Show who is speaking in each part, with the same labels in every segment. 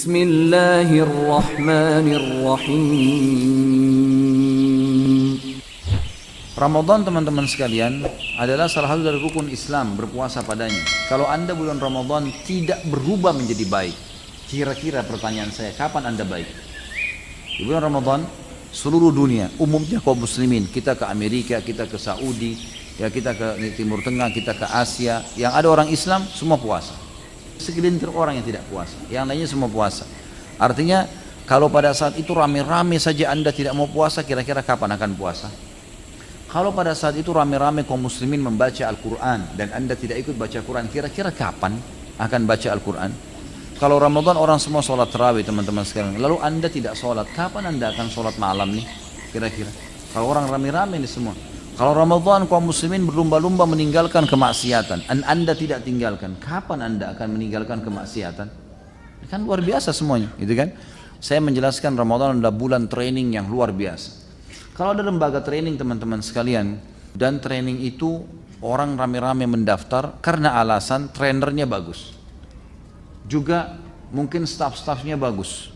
Speaker 1: Bismillahirrahmanirrahim.
Speaker 2: Ramadan, teman-teman sekalian, adalah salah satu dari rukun Islam, berpuasa padanya. Kalau Anda bulan Ramadan tidak berubah menjadi baik, kira-kira pertanyaan saya, kapan Anda baik? Di bulan Ramadan, seluruh dunia, umumnya kaum muslimin, kita ke Amerika, kita ke Saudi, ya kita ke Timur Tengah, kita ke Asia, yang ada orang Islam, semua puasa. Segelintir orang yang tidak puasa, yang lainnya semua puasa. Artinya, kalau pada saat itu rame-rame saja Anda tidak mau puasa, kira-kira kapan akan puasa? Kalau pada saat itu rame-rame kaum muslimin membaca Al-Quran dan Anda tidak ikut baca Quran, kira-kira kapan akan baca Al-Quran? Kalau Ramadan orang semua sholat tarawih, teman-teman sekalian, lalu Anda tidak sholat, kapan Anda akan sholat malam nih? Kira-kira kalau orang rame-rame ini semua. Kalau Ramadan kaum muslimin berlumba-lumba meninggalkan kemaksiatan, dan Anda tidak tinggalkan, kapan Anda akan meninggalkan kemaksiatan? Kan luar biasa semuanya, gitu kan? Saya menjelaskan Ramadan adalah bulan training yang luar biasa. Kalau ada lembaga training, teman-teman sekalian, dan training itu orang rame-rame mendaftar karena alasan trainernya bagus, juga mungkin staff-staffnya bagus.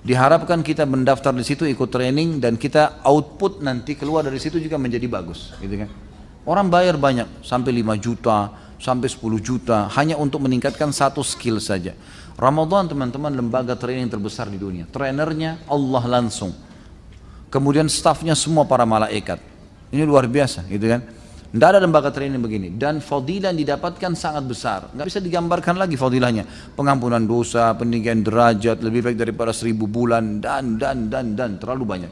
Speaker 2: Diharapkan kita mendaftar di situ, ikut training, dan kita output nanti keluar dari situ juga menjadi bagus, gitu kan? Orang bayar banyak, sampai 5 juta, sampai 10 juta, hanya untuk meningkatkan satu skill saja. Ramadan, teman-teman, lembaga training terbesar di dunia. Trainernya Allah langsung. Kemudian staffnya semua para malaikat. Ini luar biasa, gitu kan? Tidak ada lembaga training begini. Dan fadilah yang didapatkan sangat besar. Nggak bisa digambarkan lagi fadilahnya. Pengampunan dosa, peninggian derajat, lebih baik daripada 1000 bulan, dan terlalu banyak.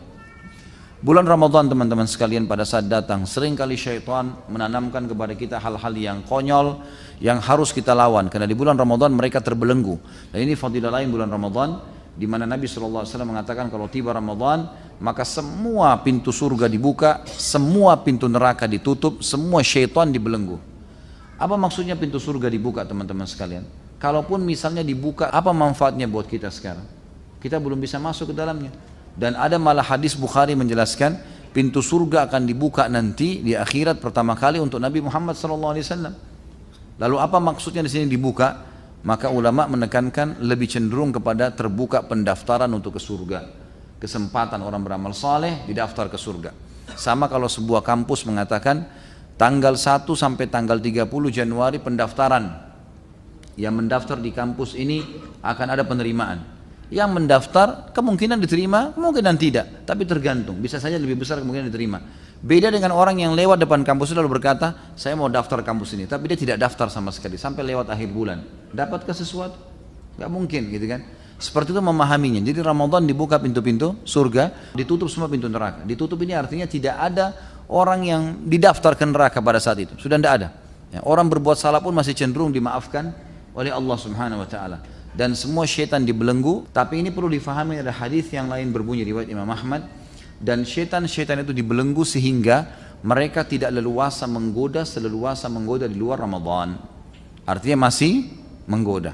Speaker 2: Bulan Ramadan, teman-teman sekalian, pada saat datang, seringkali syaitan menanamkan kepada kita hal-hal yang konyol, yang harus kita lawan. Karena di bulan Ramadan mereka terbelenggu. Dan ini fadilah lain bulan Ramadan, di mana Nabi SAW mengatakan kalau tiba Ramadan, maka semua pintu surga dibuka, semua pintu neraka ditutup, semua syaitan dibelenggu. Apa maksudnya pintu surga dibuka, teman-teman sekalian? Kalaupun misalnya dibuka, apa manfaatnya buat kita sekarang? Kita belum bisa masuk ke dalamnya. Dan ada malah hadis Bukhari menjelaskan, pintu surga akan dibuka nanti di akhirat pertama kali untuk Nabi Muhammad SAW. Lalu apa maksudnya di sini dibuka? Maka ulama menekankan lebih cenderung kepada terbuka pendaftaran untuk ke surga. Kesempatan orang beramal saleh didaftar ke surga. Sama kalau sebuah kampus mengatakan tanggal 1 sampai tanggal 30 Januari pendaftaran. Yang mendaftar di kampus ini akan ada penerimaan. Yang mendaftar kemungkinan diterima, kemungkinan tidak, tapi tergantung. Bisa saja lebih besar kemungkinan diterima. Beda dengan orang yang lewat depan kampus itu lalu berkata, saya mau daftar kampus ini, tapi dia tidak daftar sama sekali sampai lewat akhir bulan. Dapatkah sesuatu? Gak mungkin, gitu kan? Seperti itu memahaminya. Jadi Ramadan dibuka pintu-pintu surga, ditutup semua pintu neraka. Ditutup ini artinya tidak ada orang yang didaftar ke neraka pada saat itu. Sudah tidak ada. Ya, orang berbuat salah pun masih cenderung dimaafkan oleh Allah Subhanahu Wa Taala. Dan semua syaitan dibelenggu. Tapi ini perlu difahami, ada hadis yang lain berbunyi riwayat Imam Ahmad. Dan syaitan-syaitan itu dibelenggu sehingga mereka tidak leluasa menggoda seleluasa menggoda di luar Ramadan. Artinya masih menggoda,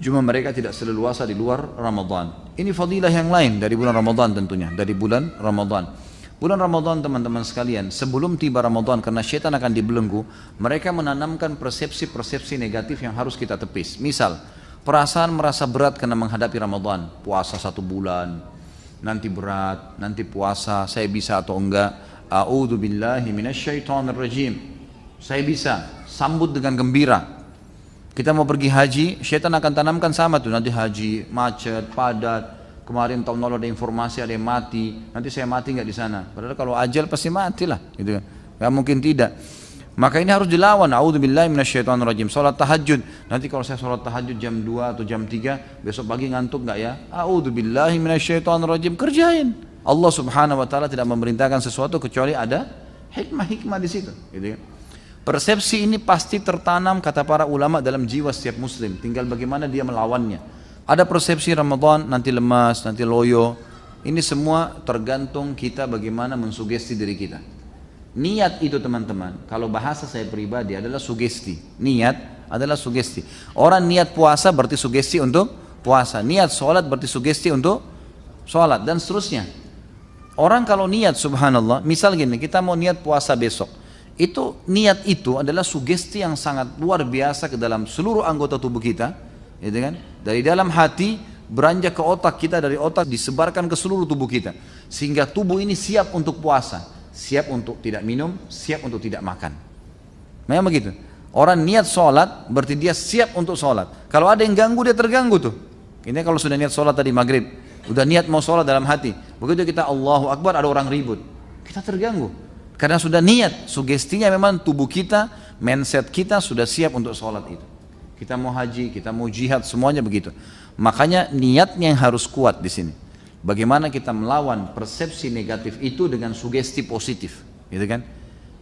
Speaker 2: cuma mereka tidak seleluasa di luar Ramadan. Ini fadilah yang lain dari bulan Ramadan tentunya, dari bulan Ramadan. Bulan Ramadan, teman-teman sekalian, sebelum tiba Ramadan, karena syaitan akan dibelenggu, mereka menanamkan persepsi-persepsi negatif yang harus kita tepis. Misal, perasaan merasa berat karena menghadapi Ramadan, puasa 1 bulan, nanti berat, nanti puasa, saya bisa atau enggak? A'udzubillahi minasyaitonirrajim. Saya bisa, sambut dengan gembira. Kita mau pergi haji, syaitan akan tanamkan sama tuh, nanti haji macet, padat. Kemarin tahun lalu ada informasi ada yang mati, nanti saya mati nggak di sana? Padahal kalau ajal pasti matilah, gitu kan? Nggak mungkin tidak. Maka ini harus dilawan. A'udzubillahi minasyaitonirrajim. Salat tahajud, nanti kalau saya salat tahajud jam 2 atau jam 3, besok pagi ngantuk nggak ya? A'udzubillahi minasyaitonirrajim. Kerjain. Allah Subhanahu Wa Taala tidak memerintahkan sesuatu kecuali ada hikmah-hikmah di situ, gitu kan? Persepsi ini pasti tertanam, kata para ulama, dalam jiwa setiap muslim. Tinggal bagaimana dia melawannya. Ada persepsi Ramadan nanti lemas, nanti loyo. Ini semua tergantung kita bagaimana mensugesti diri kita. Niat itu, teman-teman, kalau bahasa saya pribadi adalah sugesti. Niat adalah sugesti. Orang niat puasa berarti sugesti untuk puasa. Niat sholat berarti sugesti untuk sholat, dan seterusnya. Orang kalau niat, subhanallah, misal gini, kita mau niat puasa besok. Itu niat itu adalah sugesti yang sangat luar biasa ke dalam seluruh anggota tubuh kita. gitu kan? Dari dalam hati beranjak ke otak kita, dari otak disebarkan ke seluruh tubuh kita, sehingga tubuh ini siap untuk puasa, siap untuk tidak minum, siap untuk tidak makan. Memang begitu. Orang niat sholat berarti dia siap untuk sholat. Kalau ada yang ganggu dia terganggu tuh. Ini kalau sudah niat sholat tadi maghrib, udah niat mau sholat dalam hati, begitu kita Allahu Akbar ada orang ribut, kita terganggu. Karena sudah niat, sugestinya memang tubuh kita, mindset kita sudah siap untuk sholat itu. Kita mau haji, kita mau jihad, semuanya begitu. Makanya niatnya yang harus kuat di sini. Bagaimana kita melawan persepsi negatif itu dengan sugesti positif, gitu kan?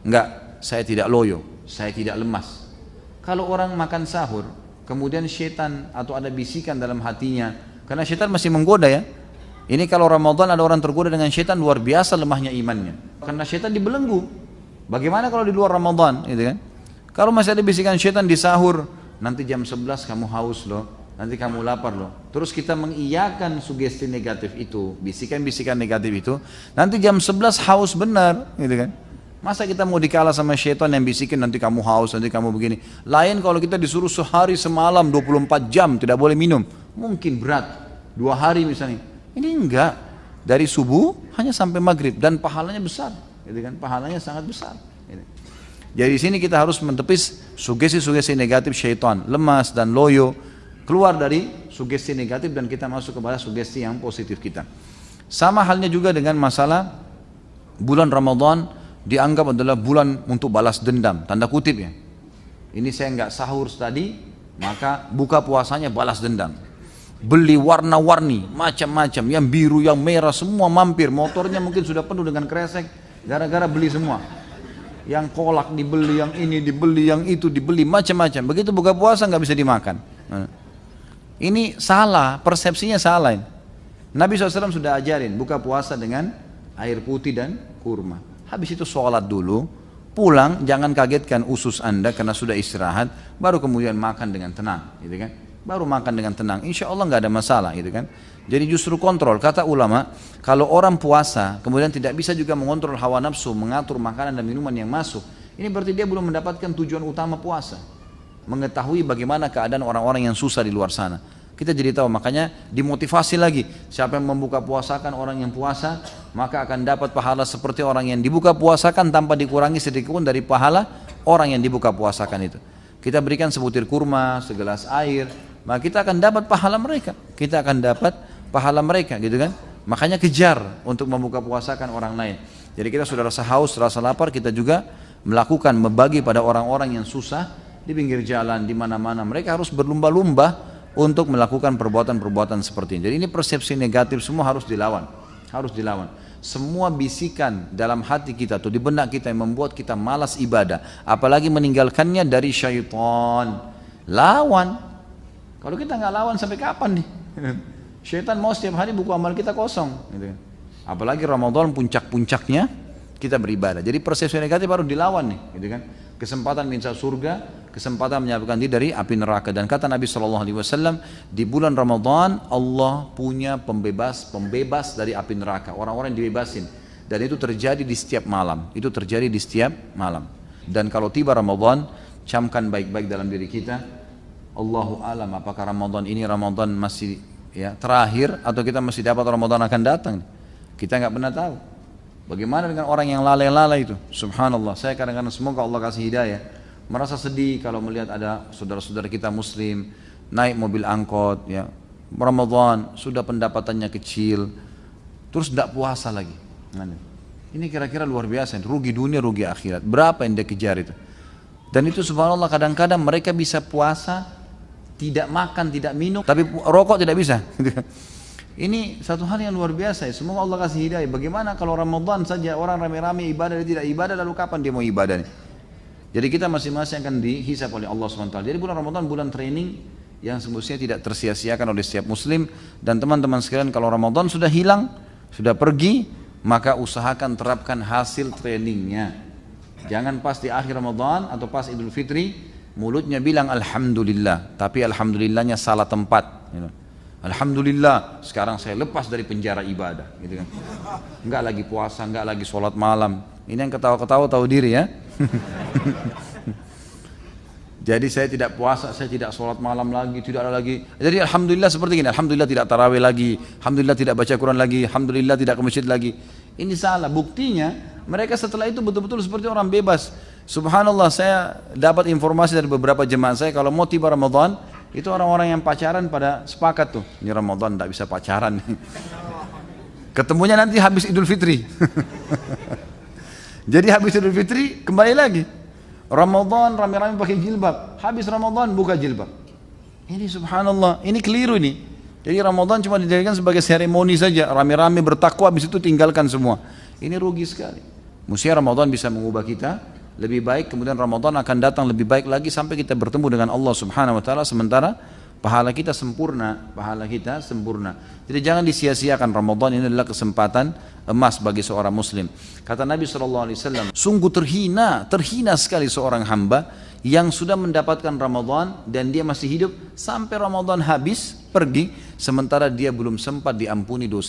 Speaker 2: Enggak, saya tidak loyo, saya tidak lemas. Kalau orang makan sahur, kemudian syaitan atau ada bisikan dalam hatinya, karena syaitan masih menggoda ya. Ini kalau Ramadan ada orang tergoda dengan syaitan, luar biasa lemahnya imannya. Karena syaitan dibelenggu. Bagaimana kalau di luar Ramadan, gitu kan? Kalau masih ada bisikan syaitan di sahur, nanti jam 11 kamu haus loh, nanti kamu lapar loh. Terus kita mengiyakan sugesti negatif itu, bisikan-bisikan negatif itu, nanti jam 11 haus benar, gitu kan? Masa kita mau dikalah sama syaitan yang bisikin nanti kamu haus, nanti kamu begini. Lain kalau kita disuruh sehari semalam 24 jam tidak boleh minum, mungkin berat. 2 hari misalnya. Ini enggak, dari subuh hanya sampai maghrib dan pahalanya besar, gitu kan? Pahalanya sangat besar. Gitu. Jadi di sini kita harus mentepis sugesti-sugesti negatif syaitan, lemas dan loyo, keluar dari sugesti negatif dan kita masuk kepada sugesti yang positif kita. Sama halnya juga dengan masalah bulan Ramadan dianggap adalah bulan untuk balas dendam, tanda kutip ya. Ini saya enggak sahur tadi, maka buka puasanya balas dendam. Beli warna-warni, macam-macam, yang biru, yang merah, semua mampir. Motornya mungkin sudah penuh dengan kresek, gara-gara beli semua. Yang kolak dibeli, yang ini dibeli, yang itu dibeli, macam-macam. Begitu buka puasa nggak bisa dimakan. Nah, ini salah, persepsinya salah. Nabi SAW sudah ajarin buka puasa dengan air putih dan kurma. Habis itu sholat dulu, pulang jangan kagetkan usus anda karena sudah istirahat, baru kemudian makan dengan tenang, gitu kan? Baru makan dengan tenang, insya Allah nggak ada masalah, gitu kan? Jadi justru kontrol. Kata ulama, kalau orang puasa kemudian tidak bisa juga mengontrol hawa nafsu, mengatur makanan dan minuman yang masuk, ini berarti dia belum mendapatkan tujuan utama puasa, mengetahui bagaimana keadaan orang-orang yang susah di luar sana. Kita jadi tahu, makanya dimotivasi lagi. Siapa yang membuka puasakan orang yang puasa, maka akan dapat pahala seperti orang yang dibuka puasakan tanpa dikurangi sedikit pun dari pahala orang yang dibuka puasakan itu. Kita berikan sebutir kurma, segelas air, maka kita akan dapat pahala mereka. Kita akan dapat pahala mereka, gitu kan? Makanya kejar untuk membuka puasakan orang lain. Jadi kita sudah rasa haus, rasa lapar, kita juga melakukan, membagi pada orang-orang yang susah di pinggir jalan, di mana-mana. Mereka harus berlumba-lumba untuk melakukan perbuatan-perbuatan seperti ini. Jadi ini persepsi negatif semua harus dilawan, harus dilawan. Semua bisikan dalam hati kita atau di benak kita yang membuat kita malas ibadah, apalagi meninggalkannya dari syaitan. Lawan. Kalau kita nggak lawan sampai kapan nih? Syaitan mau setiap hari buku amal kita kosong, gitu. Apalagi Ramadan puncak-puncaknya kita beribadah. Jadi persepsi negatif harus dilawan nih, gitu kan? Kesempatan minta surga, kesempatan menyelamatkan diri dari api neraka. Dan kata Nabi SAW, di bulan Ramadan Allah punya pembebas dari api neraka. Orang-orang yang dibebasin. Dan itu terjadi di setiap malam. Itu terjadi di setiap malam. Dan kalau tiba Ramadan, camkan baik-baik dalam diri kita. Allahu alam, apakah Ramadan ini Ramadan masih ya terakhir atau kita masih dapat Ramadan akan datang? Kita nggak pernah tahu. Bagaimana dengan orang yang lalai-lalai itu? Subhanallah, saya kadang-kadang semoga Allah kasih hidayah. Merasa sedih kalau melihat ada saudara-saudara kita muslim naik mobil angkot, ya Ramadan sudah pendapatannya kecil, terus tidak puasa lagi. Ini kira-kira luar biasa, rugi dunia, rugi akhirat. Berapa yang dia kejar itu? Dan itu subhanallah kadang-kadang mereka bisa puasa, tidak makan, tidak minum, tapi rokok tidak bisa. Ini satu hal yang luar biasa ya. Semoga Allah kasih hidayah. Bagaimana kalau Ramadan saja orang rame-rame ibadah, dia tidak ibadah, lalu kapan dia mau ibadah nih? Jadi kita masing-masing akan dihisab oleh Allah SWT. Jadi bulan Ramadan bulan training yang semestinya tidak tersia-siakan oleh setiap muslim. Dan teman-teman sekalian, kalau Ramadan sudah hilang, sudah pergi, maka usahakan terapkan hasil trainingnya. Jangan pas di akhir Ramadan atau pas Idul Fitri mulutnya bilang Alhamdulillah, tapi Alhamdulillahnya salah tempat, you know. Alhamdulillah sekarang saya lepas dari penjara ibadah, gitu kan. Enggak lagi puasa, enggak lagi sholat malam. Ini yang ketawa-ketawa tahu diri ya. Jadi saya tidak puasa, saya tidak sholat malam lagi, tidak ada lagi. Jadi alhamdulillah seperti ini, alhamdulillah tidak tarawih lagi, alhamdulillah tidak baca Quran lagi, alhamdulillah tidak ke masjid lagi. Ini salah. Buktinya mereka setelah itu betul-betul seperti orang bebas. Subhanallah, saya dapat informasi dari beberapa jemaah saya, kalau mau tiba Ramadan, itu orang-orang yang pacaran pada sepakat tuh, ini Ramadan tidak bisa pacaran. Ketemunya nanti habis Idul Fitri. Jadi habis Idul Fitri kembali lagi. Ramadan rame-rame pakai jilbab, habis Ramadan buka jilbab. Ini subhanallah, ini keliru ini. Jadi Ramadan cuma dijadikan sebagai seremoni saja, rame-rame bertakwa, habis itu tinggalkan semua. Ini rugi sekali. Mestinya Ramadan bisa mengubah kita lebih baik, kemudian Ramadan akan datang lebih baik lagi sampai kita bertemu dengan Allah Subhanahu wa taala, sementara pahala kita sempurna, pahala kita sempurna. Jadi jangan disia-siakan, Ramadan ini adalah kesempatan emas bagi seorang muslim. Kata Nabi SAW, sungguh terhina sekali seorang hamba yang sudah mendapatkan Ramadan dan dia masih hidup sampai Ramadan habis pergi, sementara dia belum sempat diampuni dosa.